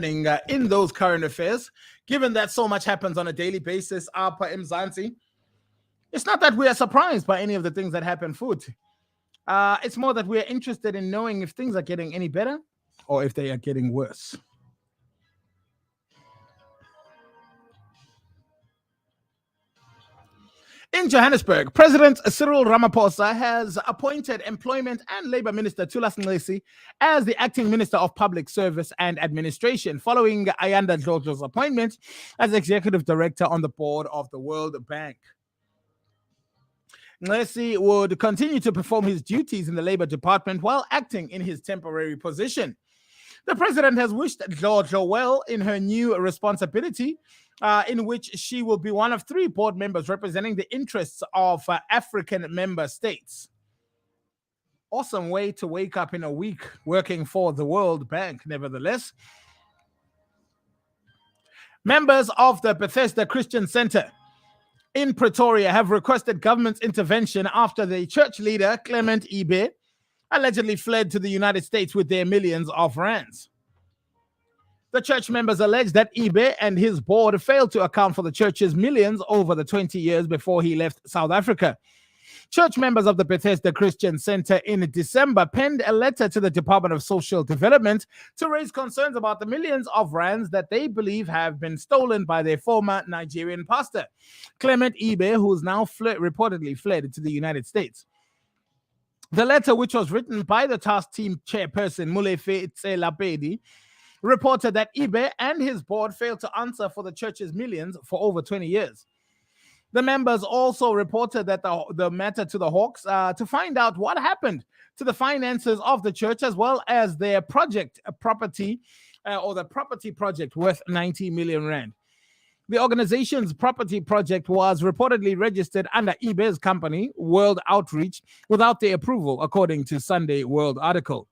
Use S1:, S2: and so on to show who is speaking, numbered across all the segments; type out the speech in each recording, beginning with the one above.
S1: in those current affairs, given that so much happens on a daily basis, Apa Mzansi, it's not that we are surprised by any of the things that happen, food. It's more that we are interested in knowing if things are getting any better or if they are getting worse. In Johannesburg, President Cyril Ramaphosa has appointed Employment and Labour Minister Thulas Nxesi as the acting Minister of Public Service and Administration, following Ayanda Dlodlo's appointment as Executive Director on the board of the World Bank. Nxesi would continue to perform his duties in the Labour Department while acting in his temporary position. The president has wished Dlodlo well in her new responsibility, in which she will be one of 3 board members representing the interests of African member states. Awesome way to wake up in a week working for the World Bank, nevertheless. Members of the Bethesda Christian Center in Pretoria have requested government's intervention after the church leader, Clement Ibe, allegedly fled to the United States with their millions of rands. The church members allege that Ibe and his board failed to account for the church's millions over the 20 years before he left South Africa. Church members of the Bethesda Christian Center in December penned a letter to the Department of Social Development to raise concerns about the millions of rands that they believe have been stolen by their former Nigerian pastor, Clement Ibe, who is now reportedly fled to the United States. The letter, which was written by the task team chairperson Mulefe Tselapedi, reported that Ibe and his board failed to answer for the church's millions for over 20 years. The members also reported that the matter to the Hawks to find out what happened to the finances of the church, as well as their property project worth 90 million rand. The organization's property project was reportedly registered under Ibe's company, World Outreach, without their approval, according to Sunday World article.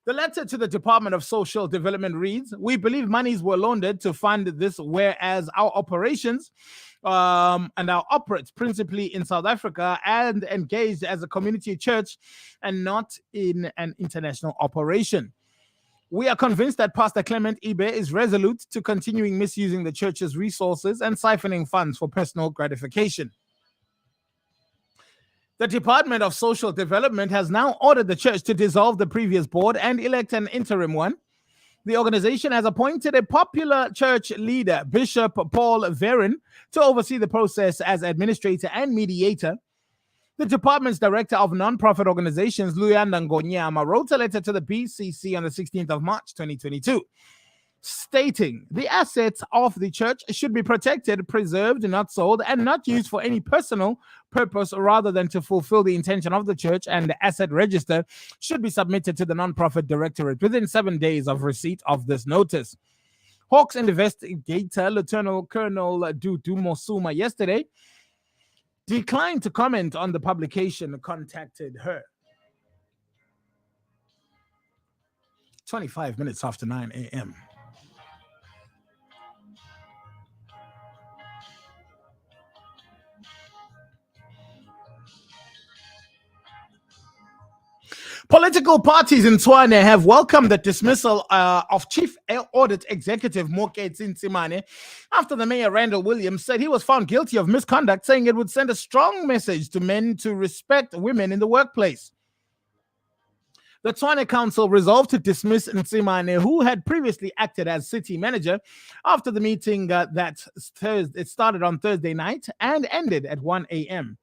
S1: The letter to the Department of Social Development reads, "We believe monies were laundered to fund this, whereas our operations and our operates principally in South Africa and engaged as a community church and not in an international operation. We are convinced that Pastor Clement Ibe is resolute to continuing misusing the church's resources and siphoning funds for personal gratification." The Department of Social Development has now ordered the church to dissolve the previous board and elect an interim one. The organization has appointed a popular church leader, Bishop Paul Veron, to oversee the process as administrator and mediator. The department's director of non-profit organizations, Luyanda Ngonyama, wrote a letter to the BCC on the 16th of March, 2022, stating the assets of the church should be protected, preserved, not sold, and not used for any personal purpose rather than to fulfill the intention of the church, and the asset register should be submitted to the non-profit directorate within 7 days of receipt of this notice. Hawks investigator Lieutenant Colonel Dudu Mosuma yesterday declined to comment on the publication contacted her. 25 minutes after 9 a.m. Political parties in Tshwane have welcomed the dismissal of Chief Audit Executive Moketsi Nzimane after the Mayor Randall Williams said he was found guilty of misconduct, saying it would send a strong message to men to respect women in the workplace. The Tshwane Council resolved to dismiss Nzimane, who had previously acted as city manager, after the meeting it started on Thursday night and ended at 1 a.m.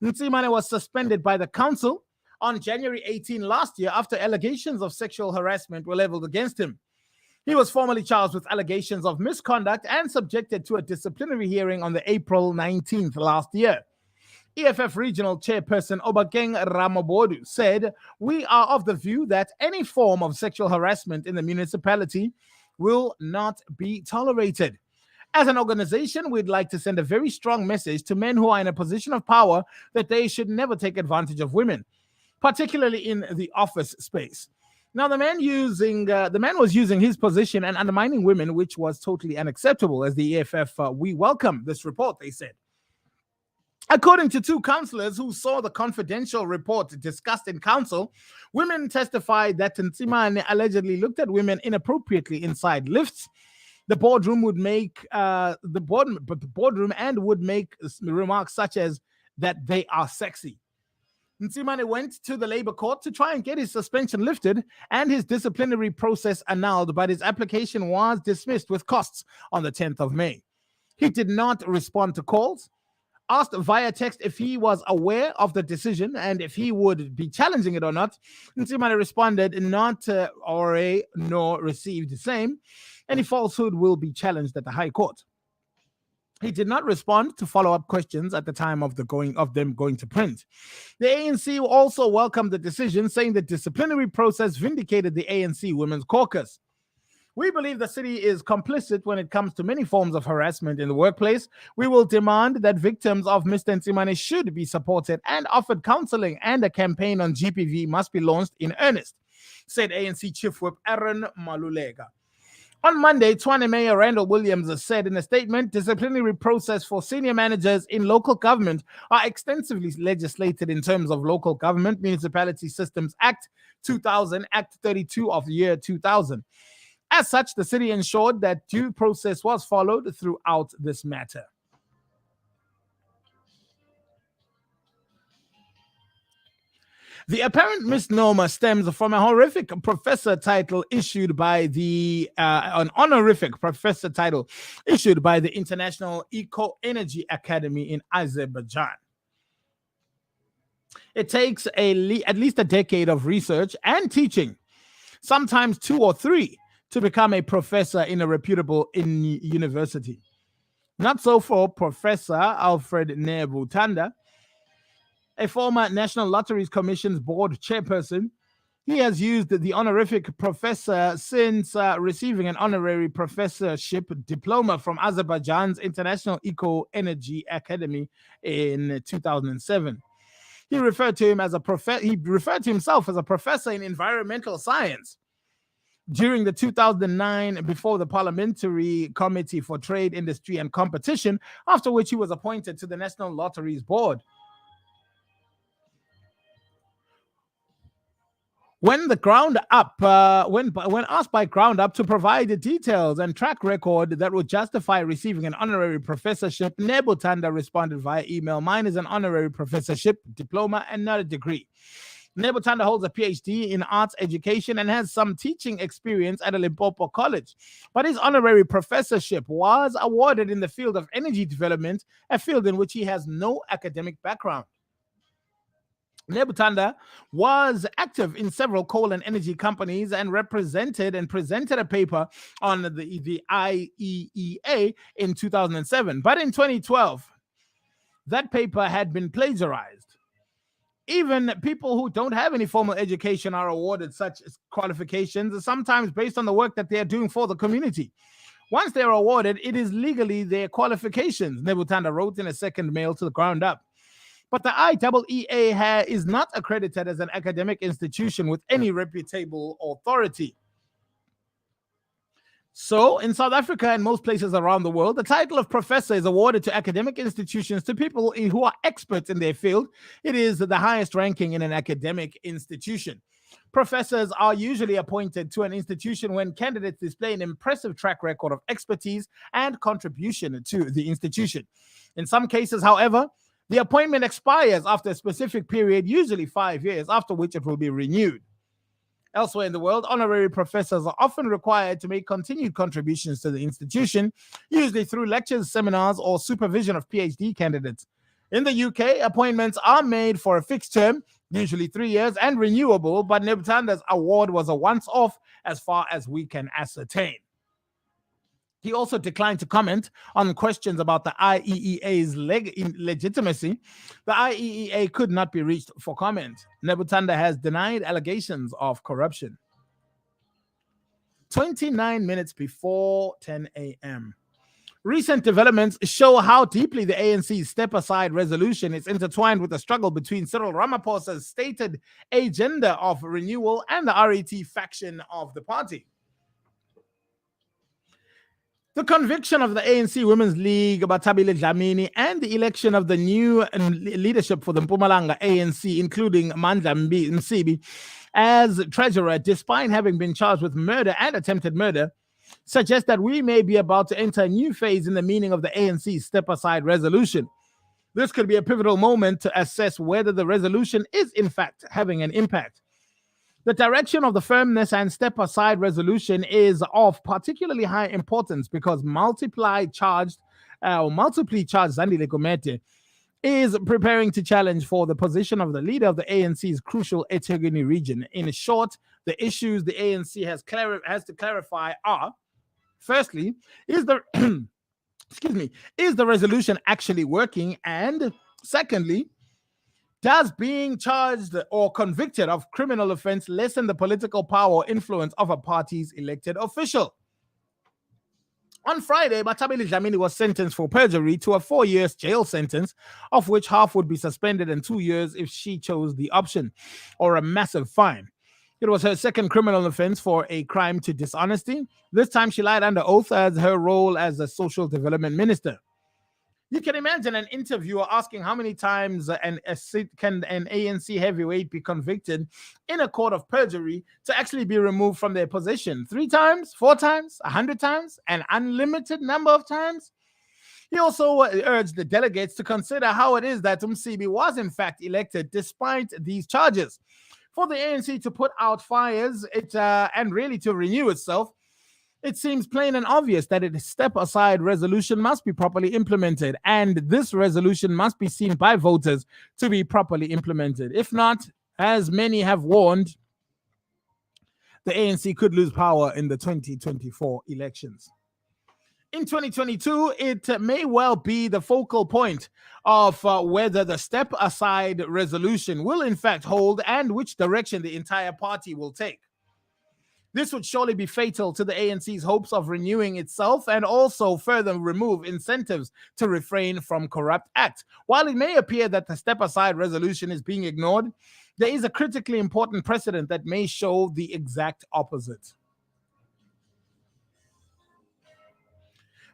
S1: Nzimane was suspended by the council on January 18 last year after allegations of sexual harassment were leveled against him. He was formally charged with allegations of misconduct and subjected to a disciplinary hearing on the April 19th last year. EFF Regional Chairperson Obakeng Ramobodu said, "We are of the view that any form of sexual harassment in the municipality will not be tolerated. As an organization, we'd like to send a very strong message to men who are in a position of power that they should never take advantage of women, particularly in the office space." Now, the man was using his position and undermining women, which was totally unacceptable. As the EFF, we welcome this report, they said. According to two councillors who saw the confidential report discussed in council, women testified that Ntsimane allegedly looked at women inappropriately inside lifts. The boardroom would make the boardroom and would make remarks such as that they are sexy. Ntsimane went to the labor court to try and get his suspension lifted and his disciplinary process annulled, but his application was dismissed with costs on the 10th of May. He did not respond to calls. Asked via text if he was aware of the decision and if he would be challenging it or not, Ntsimane responded not nor received the same. Any falsehood will be challenged at the High Court. He did not respond to follow-up questions at the time of them going to print. The ANC also welcomed the decision, saying the disciplinary process vindicated the ANC Women's Caucus. We believe the city is complicit when it comes to many forms of harassment in the workplace. We will demand that victims of Mr. Ntsimane should be supported and offered counseling, and a campaign on GBV must be launched in earnest, said ANC Chief Whip Aaron Malulega. On Monday, Tshwane Mayor Randall Williams said in a statement, disciplinary process for senior managers in local government are extensively legislated in terms of Local Government Municipality Systems Act 2000, Act 32 of the year 2000. As such, the city ensured that due process was followed throughout this matter. The apparent misnomer stems from a horrific professor title issued by an honorific professor title issued by the International Eco-Energy Academy in Azerbaijan. It takes at least a decade of research and teaching, sometimes 2 or 3, to become a professor in a reputable university. Not so for Professor Alfred Nebutanda, a former National Lotteries Commission's board chairperson. He has used the honorific professor since receiving an honorary professorship diploma from Azerbaijan's International Eco-Energy Academy in 2007. He referred to himself as a professor in environmental science. During the 2009, before the Parliamentary Committee for Trade, Industry and Competition, after which he was appointed to the National Lotteries Board. When asked by Ground Up to provide the details and track record that would justify receiving an honorary professorship, Nebutanda responded via email, "Mine is an honorary professorship diploma and not a degree." Nebutanda holds a PhD in arts education and has some teaching experience at a Limpopo college. But his honorary professorship was awarded in the field of energy development, a field in which he has no academic background. Nebutanda was active in several coal and energy companies and represented and presented a paper on the IEEA in 2007. But in 2012, that paper had been plagiarized. Even people who don't have any formal education are awarded such qualifications, sometimes based on the work that they are doing for the community. Once they are awarded, it is legally their qualifications, Nebutanda wrote in a second mail to the Ground Up. But the IEEA is not accredited as an academic institution with any reputable authority. So, in South Africa and most places around the world, the title of professor is awarded to academic institutions to people who are experts in their field. It is the highest ranking in an academic institution. Professors are usually appointed to an institution when candidates display an impressive track record of expertise and contribution to the institution. In some cases, however, the appointment expires after a specific period, usually 5 years, after which it will be renewed. Elsewhere in the world, honorary professors are often required to make continued contributions to the institution, usually through lectures, seminars, or supervision of PhD candidates. In the UK, appointments are made for a fixed term, usually 3 years, and renewable, but Nebutanda's award was a once-off as far as we can ascertain. He also declined to comment on questions about the IEEA's legitimacy. The IEEA could not be reached for comment. Nebutanda has denied allegations of corruption. 29 minutes before 10 a.m. Recent developments show how deeply the ANC's step-aside resolution is intertwined with the struggle between Cyril Ramaphosa's stated agenda of renewal and the RET faction of the party. The conviction of the ANC Women's League, Batabile Dlamini, and the election of the new leadership for the Mpumalanga ANC, including Mandla Msibi, as treasurer, despite having been charged with murder and attempted murder, suggests that we may be about to enter a new phase in the meaning of the ANC's step-aside resolution. This could be a pivotal moment to assess whether the resolution is, in fact, having an impact. The direction of the firmness and step-aside resolution is of particularly high importance because multiply charged Zandile Gumede is preparing to challenge for the position of the leader of the ANC's crucial eThekwini region. In short, the issues the ANC has to clarify are, firstly, is the is the resolution actually working? And secondly, does being charged or convicted of criminal offense lessen the political power or influence of a party's elected official? On Friday, Batabile Dlamini was sentenced for perjury to a 4-year jail sentence, of which half would be suspended and 2 years if she chose the option, or a massive fine. It was her second criminal offense for a crime to dishonesty. This time she lied under oath as her role as a social development minister. You can imagine an interviewer asking how many times can an ANC heavyweight be convicted in a court of perjury to actually be removed from their position? 3 times, 4 times, 100 times, an unlimited number of times? He also urged the delegates to consider how it is that Msibi was in fact elected despite these charges. For the ANC to put out fires and really to renew itself, it seems plain and obvious that a step-aside resolution must be properly implemented, and this resolution must be seen by voters to be properly implemented. If not, as many have warned, the ANC could lose power in the 2024 elections. In 2022, it may well be the focal point of whether the step-aside resolution will in fact hold and which direction the entire party will take. This would surely be fatal to the ANC's hopes of renewing itself and also further remove incentives to refrain from corrupt acts. While it may appear that the step-aside resolution is being ignored, there is a critically important precedent that may show the exact opposite.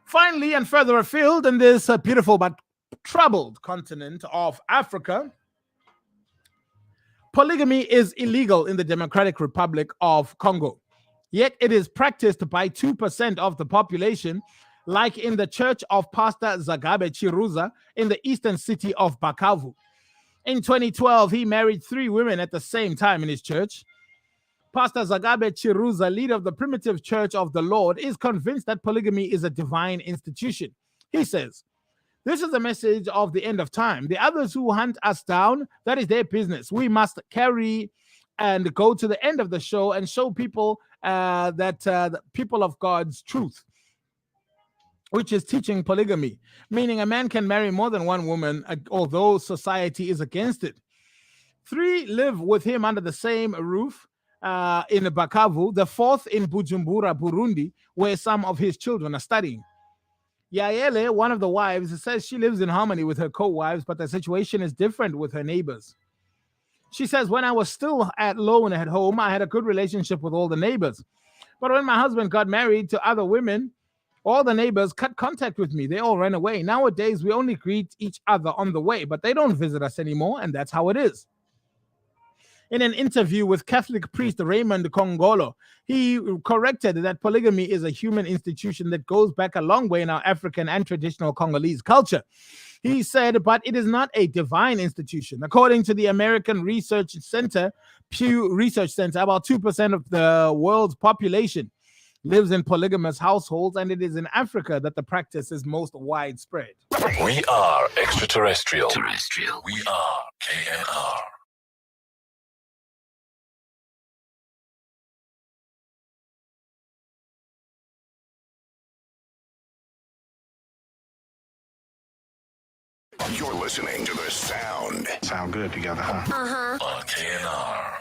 S1: Finally, and further afield in this beautiful but troubled continent of Africa, polygamy is illegal in the Democratic Republic of Congo. Yet it is practiced by 2% of the population, like in the church of Pastor Zagabe Chiruza in the eastern city of Bukavu. In 2012, he married 3 women at the same time in his church. Pastor Zagabe Chiruza, leader of the Primitive Church of the Lord, is convinced that polygamy is a divine institution. He says, "This is a message of the end of time. The others who hunt us down, that is their business. We must carry and go to the end of the show and show people the people of God's truth, which is teaching polygamy, meaning a man can marry more than one woman, although society is against it. 3 live with him under the same roof in Bukavu, the 4th in Bujumbura, Burundi, where some of his children are studying. Yaele, one of the wives, says she lives in harmony with her co-wives, but the situation is different with her neighbors. She says, when I was still alone at home, I had a good relationship with all the neighbors. But when my husband got married to other women, all the neighbors cut contact with me. They all ran away. Nowadays, we only greet each other on the way, but they don't visit us anymore, and that's how it is." In an interview with Catholic priest Raymond Kongolo, he corrected that polygamy is a human institution that goes back a long way in our African and traditional Congolese culture. He said, but it is not a divine institution. According to the American Research Center, Pew Research Center, about 2% of the world's population lives in polygamous households, and it is in Africa that the practice is most widespread.
S2: We are extraterrestrial. We are KNR. You're listening to the sound.
S3: Sound good together, huh?
S2: On KNR.